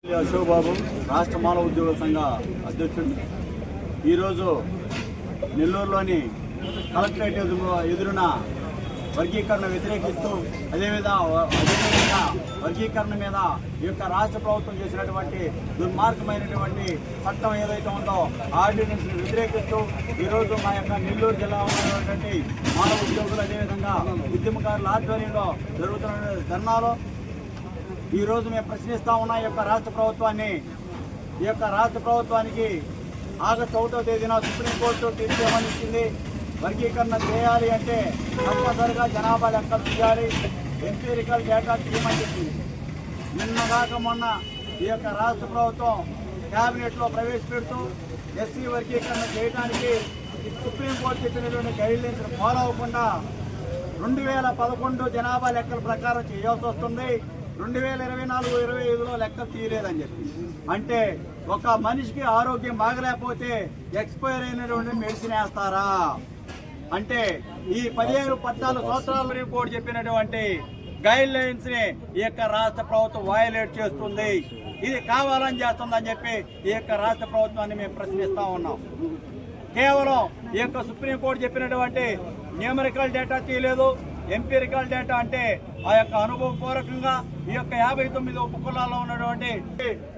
అశోక్ బాబు రాష్ట్ర మానవ ఉద్యోగుల సంఘ అధ్యక్షుడు. ఈరోజు నెల్లూరులోని కలెక్టరేట్ ఎదురున వర్గీకరణ వ్యతిరేకిస్తూ అదేవిధంగా వర్గీకరణ మీద ఈ యొక్క రాష్ట్ర ప్రభుత్వం చేసినటువంటి దుర్మార్గమైనటువంటి చట్టం ఏదైతే ఉందో ఆర్డినెన్స్ వ్యతిరేకిస్తూ ఈరోజు మా యొక్క నెల్లూరు జిల్లా ఉన్నటువంటి మానవ ఉద్యోగులు అదేవిధంగా ఉద్యమకారుల ఆధ్వర్యంలో జరుగుతున్న ధర్నాలో ఈరోజు మేము ప్రశ్నిస్తా ఉన్న ఈ యొక్క రాష్ట్ర ప్రభుత్వానికి ఆగస్టు 1వ తేదీన సుప్రీంకోర్టు తీర్పు ఏమనిచ్చింది. వర్గీకరణ చేయాలి అంటే తప్పనిసరిగా జనాభా లెక్కలు తీయాలి, ఎంపీరికల్ డేటా తీయమని చెప్పింది. నిన్నగాక మొన్న ఈ యొక్క రాష్ట్ర ప్రభుత్వం క్యాబినెట్లో ప్రవేశపెడుతూ ఎస్సీ వర్గీకరణ చేయడానికి సుప్రీంకోర్టు చెప్పినటువంటి గైడ్లైన్స్ ఫాలో అవ్వకుండా 2011 జనాభా లెక్కల ప్రకారం చేయాల్సి వస్తుంది. 2024-25లో లెక్క తీయలేదని చెప్పి అంటే ఒక మనిషికి ఆరోగ్యం బాగలేకపోతే ఎక్స్పైర్ అయినటువంటి మెడిసిన్ వేస్తారా అంటే ఈ 15-14 సంవత్సరాల రిపోర్ట్ చెప్పినటువంటి గైడ్ లైన్స్ ని ఈ యొక్క రాష్ట్ర ప్రభుత్వం వయలేట్ చేస్తుంది. ఇది కావాలని చేస్తుందని చెప్పి ఈ యొక్క రాష్ట్ర ప్రభుత్వాన్ని మేము ప్రశ్నిస్తా ఉన్నాం. కేవలం ఈ యొక్క సుప్రీంకోర్టు చెప్పినటువంటి న్యూమరికల్ డేటా తీయలేదు. ఎంపీరికల్ డేటా అంటే ఆ యొక్క అనుభవపూర్వకంగా ఈ యొక్క 59 ఉపకులాల్లో ఉన్నటువంటి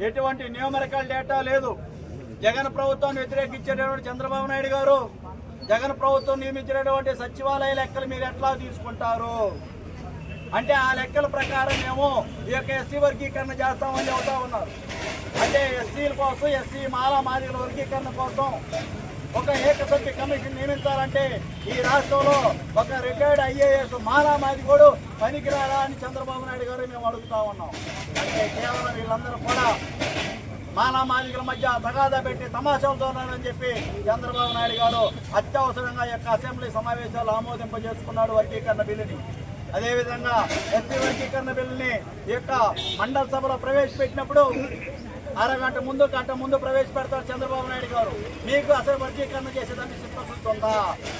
ఎటువంటి న్యూమరికల్ డేటా లేదు. జగన్ ప్రభుత్వాన్ని వ్యతిరేకించేటటువంటి చంద్రబాబు నాయుడు గారు జగన్ ప్రభుత్వం నియమించినటువంటి సచివాలయ లెక్కలు మీరు ఎట్లా తీసుకుంటారు అంటే ఆ లెక్కల ప్రకారం మేము ఈ యొక్క ఎస్సీ వర్గీకరణ చేస్తామని చెబుతా ఉన్నారు. అంటే ఎస్సీల కోసం ఎస్సీ మాదిగల వర్గీకరణ కోసం ఒక ఏకసభ్య కమిషన్ నియమించాలంటే ఈ రాష్ట్రంలో ఒక రిటైర్డ్ ఐఏఎస్ మాదిగోడు పనికిరాడా అని చంద్రబాబు నాయుడు గారు మేము అడుగుతా ఉన్నాం. అంటే కేవలం వీళ్ళందరూ కూడా మాదిగల మధ్య తగాదా పెట్టి తమాషాలతో ఉన్నారని చెప్పి చంద్రబాబు నాయుడు గారు అత్యవసరంగా యొక్క అసెంబ్లీ సమావేశాలు ఆమోదింపజేసుకున్నాడు వర్గీకరణ బిల్లుని. అదేవిధంగా ఎస్సీ వర్గీకరణ బిల్లుని ఈ యొక్క మండల సభలో ప్రవేశపెట్టినప్పుడు అరగంట ముందు ప్రవేశపెడతారు చంద్రబాబు నాయుడు గారు. మీకు అసలు వర్గీకరణ చేసేదానికి చిత్తశుద్ధి ఉందా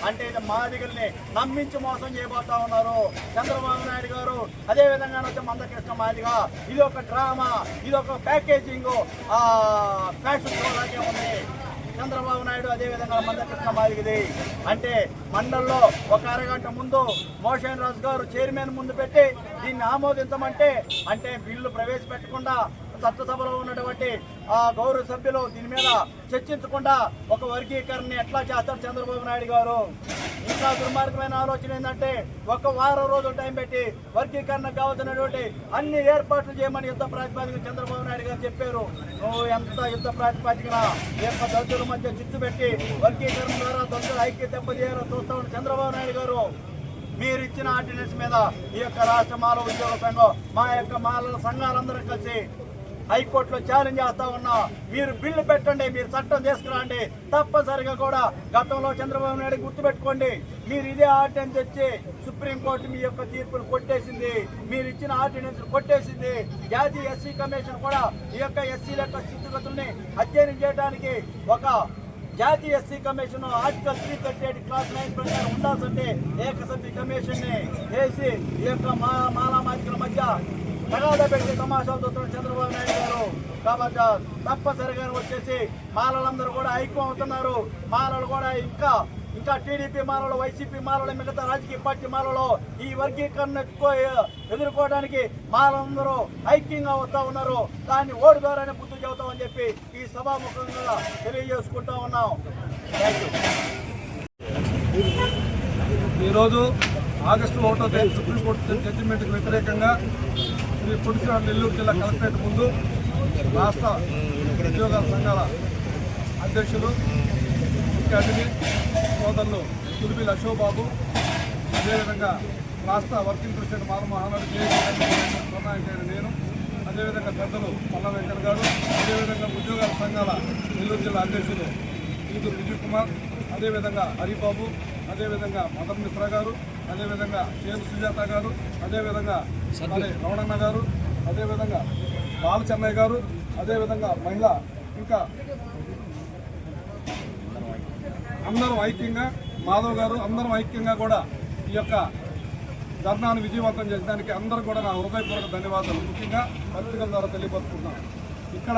అంటే మాదిగల్ని నమ్మించి మోసం చేయబోతా ఉన్నారు చంద్రబాబు నాయుడు గారు. అదేవిధంగా మందకృష్ణ మాదిగ ఇది ఒక డ్రామా, ఇది ఒక ప్యాకేజింగ్ ఫ్యాషన్ షో లాగే ఉంది చంద్రబాబు నాయుడు. అదేవిధంగా మందకృష్ణ మాదిగది అంటే మండల్లో ఒక అరగంట ముందు మోషన్ రాజు గారు చైర్మన్ ముందు పెట్టి దీన్ని ఆమోదించమంటే అంటే బిల్లు ప్రవేశపెట్టకుండా చట్టసభలో ఉన్నటువంటి గౌరవ సభ్యులు దీని మీద చర్చించకుండా ఒక వర్గీకరణని ఎట్లా చేస్తారు చంద్రబాబు నాయుడు గారు. ఇంకా దుర్మార్గమైన ఆలోచన ఏంటంటే ఒక వారం రోజులు టైం పెట్టి వర్గీకరణకు కావాల్సినటువంటి అన్ని ఏర్పాట్లు చేయమని యుద్ధ ప్రాతిపదికన చంద్రబాబు నాయుడు గారు చెప్పారు. నువ్వు ఎంత యుద్ధ ప్రాతిపదికన ఈ యొక్క దళితుల మధ్య చిచ్చు పెట్టి వర్గీకరణ ద్వారా దళితుల ఐక్యత దెబ్బతీయాలో చూస్తా ఉన్న చంద్రబాబు నాయుడు గారు మీరు ఇచ్చిన ఆర్డినెన్స్ మీద ఈ యొక్క రాష్ట్ర మానవ ఉద్యోగ సంఘం మా యొక్క మానవ సంఘాలందరూ కలిసి హైకోర్టులో ఛాలెంజ్ చేస్తా ఉన్నా. మీరు బిల్లు పెట్టండి, మీరు చట్టం తీసుకురండి. తప్పనిసరిగా కూడా గతంలో చంద్రబాబు నాయుడు గుర్తుపెట్టుకోండి, మీరు ఇదే ఆర్డినెన్స్ తెచ్చి సుప్రీంకోర్టు మీ యొక్క తీర్పును కొట్టేసింది, మీరు ఇచ్చిన ఆర్డినెన్స్ కొట్టేసింది. జాతీయ ఎస్సీ కమిషన్ కూడా ఈ యొక్క ఎస్సీల యొక్క స్థితిగతుల్ని అధ్యయనం చేయడానికి ఒక జాతీయ ఎస్సీ కమిషన్ ఆర్టికల్ 338 క్లాస్ 9 ప్రకారం ఉండాల్సింటే ఏకసభ్య కమిషన్ ని వేసి ఈ యొక్క మాదిగల మధ్య తగాదా పెట్టి తమాషాలు చూస్తున్న చంద్రబాబు నాయుడు గారు. కాబట్టి తప్పనిసరిగా వచ్చేసి మాలలందరూ కూడా ఐక్యం అవుతున్నారు. మాలలు కూడా ఇంకా టీడీపీ మాలలు, వైసీపీ మాలలు, మిగతా రాజకీయ పార్టీ మాలలో ఈ వర్గీకరణ ఎదుర్కోవడానికి మాలందరూ ఐక్యంగా వస్తూ ఉన్నారు. దాన్ని ఓటు ద్వారానే బుద్ధి చెబుతామని చెప్పి ఈ సభాముఖంగా తెలియజేసుకుంటా ఉన్నాం. Thank you. ఈరోజు ఆగస్టు 1వ తేదీ సుప్రీంకోర్టు జడ్జిమెంట్కి వ్యతిరేకంగా శ్రీ పొడిసిన నెల్లూరు జిల్లా కలెక్టరేట్ ముందు రాష్ట్ర ఉద్యోగాల సంఘాల అధ్యక్షులు ముఖ్య అతిథి సోదరులు తులిబిల్ అశోక్ బాబు, అదేవిధంగా రాష్ట్ర వర్కింగ్ ప్రెసిడెంట్ మహానాడు సోనాయకుడు నేను, అదేవిధంగా పెద్దలు పల్ల వెంకట గారు, అదేవిధంగా ఉద్యోగాల సంఘాల నెల్లూరు జిల్లా అధ్యక్షులు ఈదురు విజయ్ కుమార్, అదేవిధంగా హరిబాబు, అదేవిధంగా మదన్ మిశ్రా గారు, అదేవిధంగా చేరు సుజాత గారు, అదేవిధంగా రమణన్న గారు, అదేవిధంగా బాలచెన్నయ్య గారు, అదేవిధంగా మహిళ ఇంకా అందరం ఐక్యంగా మాధవ్ గారు అందరం ఐక్యంగా కూడా ఈ యొక్క ధర్నాను విజయవంతం చేసడానికి అందరూ కూడా నా హృదయపూర్వక ధన్యవాదాలు ముఖ్యంగా పత్రికల ద్వారా తెలియపరుచుకుంటున్నాను. ఇక్కడ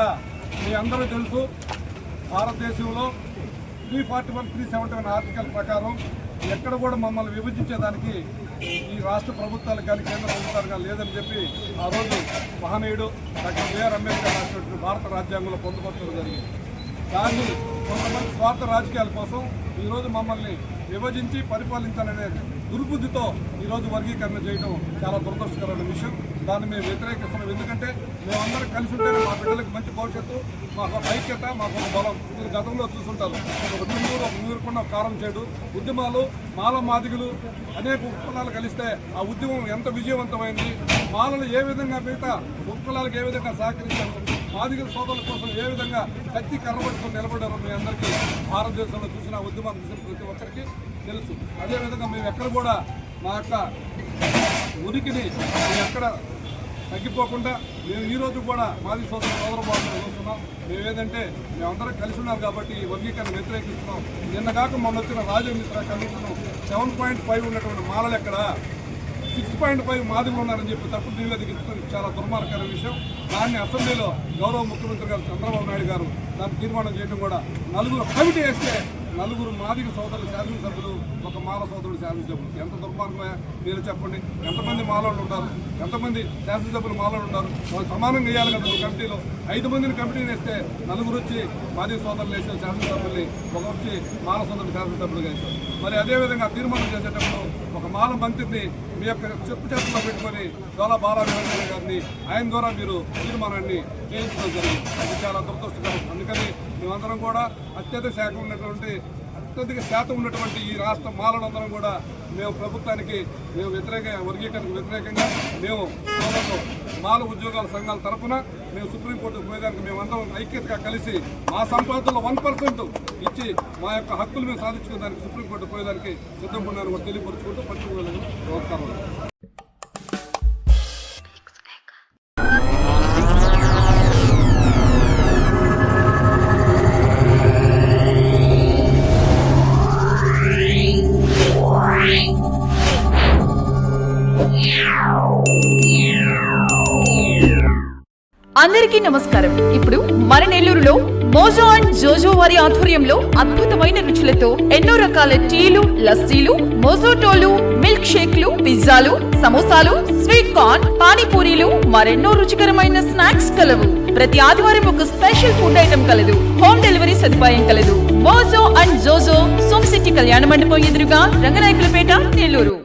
మీ అందరూ తెలుసు, భారతదేశంలో 341, 371 ఆర్టికల్ ప్రకారం ఎక్కడ కూడా మమ్మల్ని విభజించేదానికి ఈ రాష్ట్ర ప్రభుత్వాలకు కానీ కేంద్ర ప్రభుత్వాలు కానీ లేదని చెప్పి ఆ రోజు మహనీయుడు డాక్టర్ బిఆర్ అంబేద్కర్ రాసినటువంటి భారత రాజ్యాంగంలో పొందుపరచడం జరిగింది. దాన్ని కొంతమంది స్వార్థ రాజకీయాల కోసం ఈరోజు మమ్మల్ని విభజించి పరిపాలించాలనే దుర్బుద్ధితో ఈరోజు వర్గీకరణ చేయడం చాలా దురదృష్టకరమైన విషయం. దాన్ని మేము వ్యతిరేకిస్తున్నాం. ఎందుకంటే మేమందరం కలిసి ఉంటేనే మా బిడ్డలకు మంచి భవిష్యత్తు, మాకు ఒక ఐక్యత, మాకు ఒక బలం. మీరు గతంలో చూస్తుంటారు, ఒక తుంగూరు, ఒక ఊరుకున్న కారం చేడు ఉద్యమాలు, మాల మాదిగులు అనేక ఉపకులాలు కలిస్తే ఆ ఉద్యమం ఎంత విజయవంతమైంది, మాలలు ఏ విధంగా మిగతా ఉపకులాలకు ఏ విధంగా సహకరించారు, మాదిగల సోదరుల కోసం ఏ విధంగా కత్తి కర్రబట్టుకొని నిలబడారో మీ అందరికీ భారతదేశంలో చూసిన ఉద్యమాలు చూసిన ప్రతి ఒక్కరికి తెలుసు. అదేవిధంగా మేము ఎక్కడ కూడా మా యొక్క ఉనికిని ఎక్కడ తగ్గిపోకుండా మేము ఈరోజు కూడా మాది సోదరభావంలో చూస్తున్నాం. మేము ఏదంటే మేమందరం కలిసి ఉన్నాం కాబట్టి ఈ వర్గీకరణ వ్యతిరేకిస్తున్నాం. నిన్నగాక మొన్న వచ్చిన రాజీవ్ మిశ్రా కమిషన్ 7.5 ఉన్నటువంటి మాలలు ఎక్కడ 6.5 మాదిగలు ఉన్నారని చెప్పి తప్పుడు నివేదించడం చాలా దుర్మార్గకరమైన విషయం. దాన్ని అసెంబ్లీలో గౌరవ ముఖ్యమంత్రి గారు చంద్రబాబు నాయుడు గారు దాన్ని తీర్మానం చేయడం కూడా, 4 కమిటీ వేస్తే 4 మాదిగ సోదరులు శాసనసభ్యులు, ఒక మాల సోదరుడు శాసనసభ్యులు. ఎంత దుర్మార్గమే మీరు చెప్పండి. ఎంతమంది మాలలు ఉంటారు, ఎంతమంది శాసనసభ్యులు మాలలు ఉంటారు? వాళ్ళు సమానంగా వేయాలి కదా కమిటీలో. 5 మందిని కమిటీని వేస్తే 4 వచ్చి మాదిగ సోదరులు వేసే శాసనసభ్యుల్ని, ఒక వచ్చి మాల సోదరులు శాసనసభ్యులుగా వేశారు. మరి అదేవిధంగా తీర్మానం చేసేటప్పుడు ఒక మాల మంత్రిని మీ యొక్క చెప్పు చేతుల్లో పెట్టుకొని దోలా బాలవీరంజన్ గారిని ఆయన ద్వారా మీరు తీర్మానాన్ని చేయించడం జరిగింది. అది చాలా దురదృష్టకరం. అందుకని మేమందరం కూడా అత్యధిక శాతం ఉన్నటువంటి ఈ రాష్ట్ర మాలలందరం కూడా మేము ప్రభుత్వానికి వర్గీకరణకు వ్యతిరేకంగా మేము మాల ఉద్యోగాల సంఘాల తరఫున మేము సుప్రీంకోర్టుకు పోయేదానికి మేమందరం ఐక్యతగా కలిసి మా సంపాదనలో 1% ఇచ్చి మా యొక్క హక్కులు మేము సాధించుకోవడానికి సుప్రీంకోర్టుకు పోయేదానికి సిద్ధంగా ఉన్నారని తెలియపరుచుకుంటూ పట్టుకోవాలని నమస్కారం. అందరికీ నమస్కారం. ఇప్పుడు మన నెల్లూరులో మోజో అండ్ జోజో వారి ఆధ్వర్యంలో అద్భుతమైన రుచులతో ఎన్నో రకాల టీలు, లస్సీలు, మోజోటోలు, మిల్క్ షేక్లు, పిజ్జాలు, సమోసాలు, స్వీట్ కార్న్, పానీపూరీలు, మరెన్నో రుచికరమైన స్నాక్స్ కలవు. ప్రతి ఆదివారం ఒక స్పెషల్ ఫుడ్ ఐటమ్ కలదు. హోమ్ డెలివరీ సదుపాయం కలదు. మోజో అండ్ జోజో సోమ్ సిటీ కళ్యాణ మండపం ఎదురుగా రంగనాయకులపేట, నెల్లూరు.